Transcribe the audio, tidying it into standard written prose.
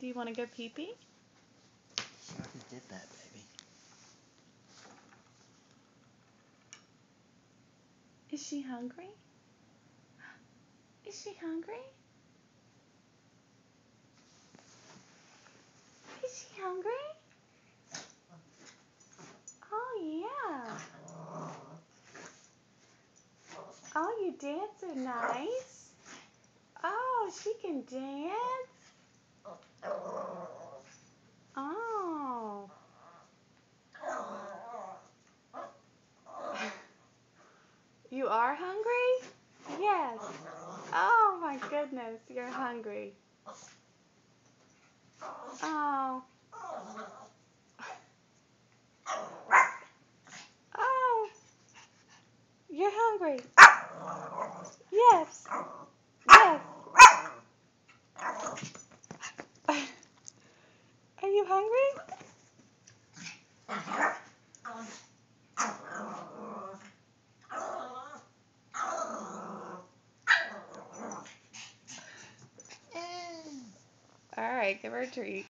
Do you want to go pee-pee? She already did that, baby. Is she hungry? Is she hungry? Is she hungry? Oh, yeah. Oh, you dance so nice. Oh, she can dance. Oh. You are hungry? Yes. Oh, my goodness. You're hungry. Oh. Oh. You're hungry. Yes. Yes. Are you hungry? All right, give her a treat.